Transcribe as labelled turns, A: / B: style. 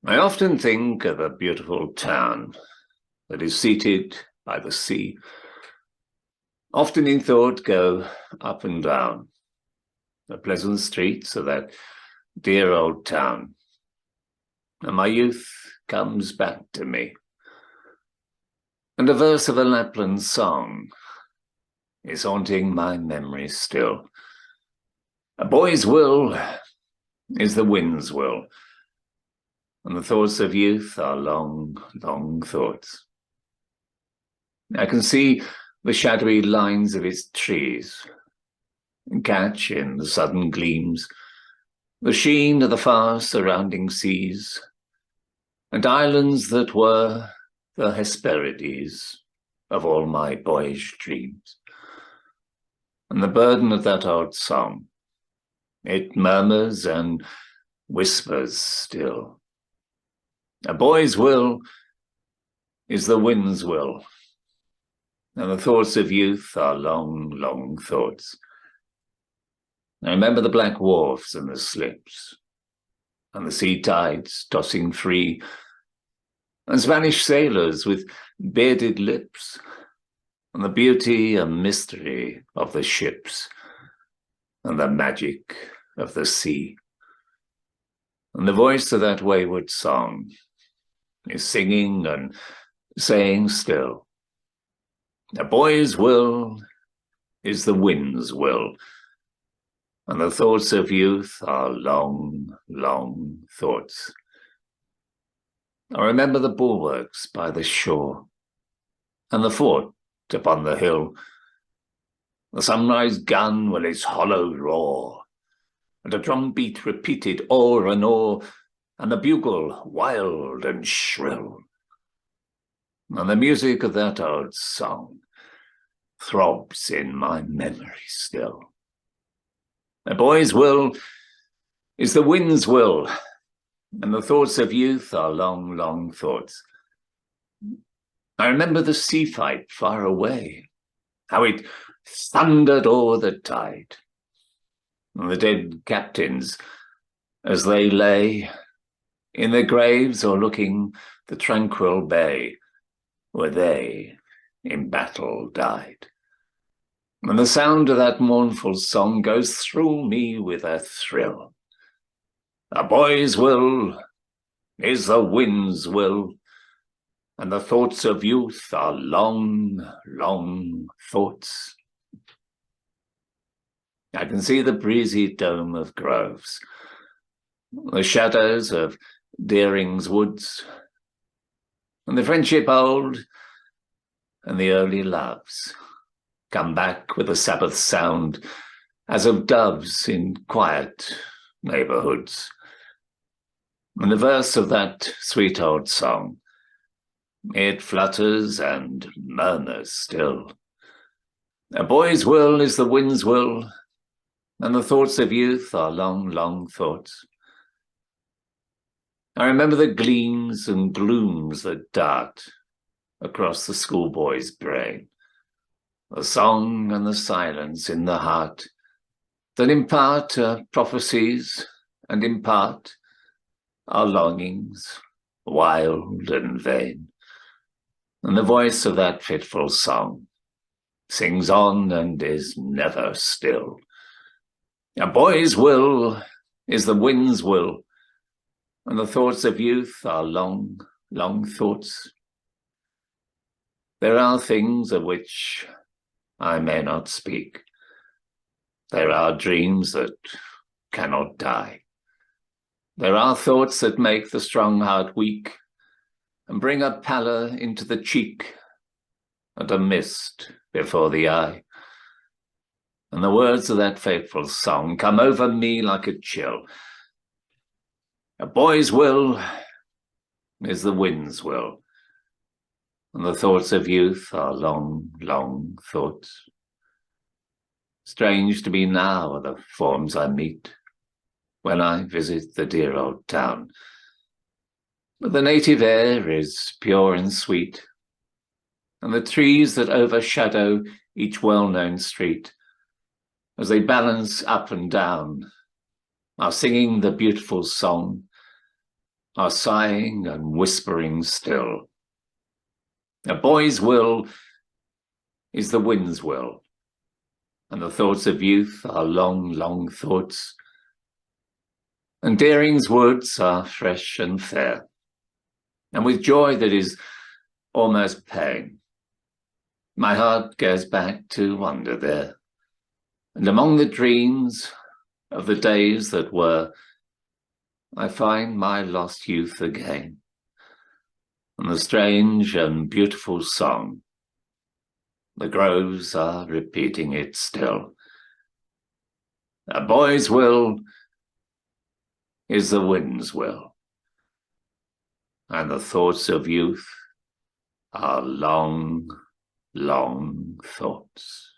A: I often think of a beautiful town that is seated by the sea. Often in thought go up and down the pleasant streets of that dear old town, and my youth comes back to me. And a verse of a Lapland song is haunting my memory still. A boy's will is the wind's will, and the thoughts of youth are long, long thoughts. I can see the shadowy lines of its trees, and catch in the sudden gleams the sheen of the far surrounding seas, and islands that were the Hesperides of all my boyish dreams. And the burden of that old song, it murmurs and whispers still. A boy's will is the wind's will, and the thoughts of youth are long, long thoughts. I remember the black wharfs and the slips, and the sea tides tossing free, and Spanish sailors with bearded lips, and the beauty and mystery of the ships, and the magic of the sea. And the voice of that wayward song is singing and saying still, a boy's will is the wind's will, and the thoughts of youth are long, long thoughts. I remember the bulwarks by the shore, and the fort upon the hill, the sunrise gun with its hollow roar, and a drumbeat repeated o'er and o'er, and the bugle wild and shrill. And the music of that old song throbs in my memory still. A boy's will is the wind's will, and the thoughts of youth are long, long thoughts. I remember the sea fight far away, how it thundered o'er the tide, and the dead captains as they lay in their graves or looking the tranquil bay where they in battle died. And the sound of that mournful song goes through me with a thrill. A boy's will is the wind's will, and the thoughts of youth are long, long thoughts. I can see the breezy dome of groves, the shadows of Deering's woods, and the friendship old, and the early loves come back with a Sabbath sound as of doves in quiet neighborhoods. And the verse of that sweet old song, it flutters and murmurs still. A boy's will is the wind's will, and the thoughts of youth are long, long thoughts. I remember the gleams and glooms that dart across the schoolboy's brain, the song and the silence in the heart that impart prophecies and impart our longings, wild and vain. And the voice of that fitful song sings on and is never still. A boy's will is the wind's will, and the thoughts of youth are long, long thoughts. There are things of which I may not speak. There are dreams that cannot die. There are thoughts that make the strong heart weak and bring a pallor into the cheek and a mist before the eye. And the words of that fateful song come over me like a chill. A boy's will is the wind's will, and the thoughts of youth are long, long thoughts. Strange to me now are the forms I meet when I visit the dear old town. But the native air is pure and sweet, and the trees that overshadow each well-known street, as they balance up and down, are singing the beautiful song are sighing and whispering still. A boy's will is the wind's will, and the thoughts of youth are long, long thoughts, and daring's woods are fresh and fair, and with joy that is almost pain, my heart goes back to wander there, and among the dreams of the days that were, I find my lost youth again, and the strange and beautiful song. The groves are repeating it still. A boy's will is the wind's will, and the thoughts of youth are long, long thoughts.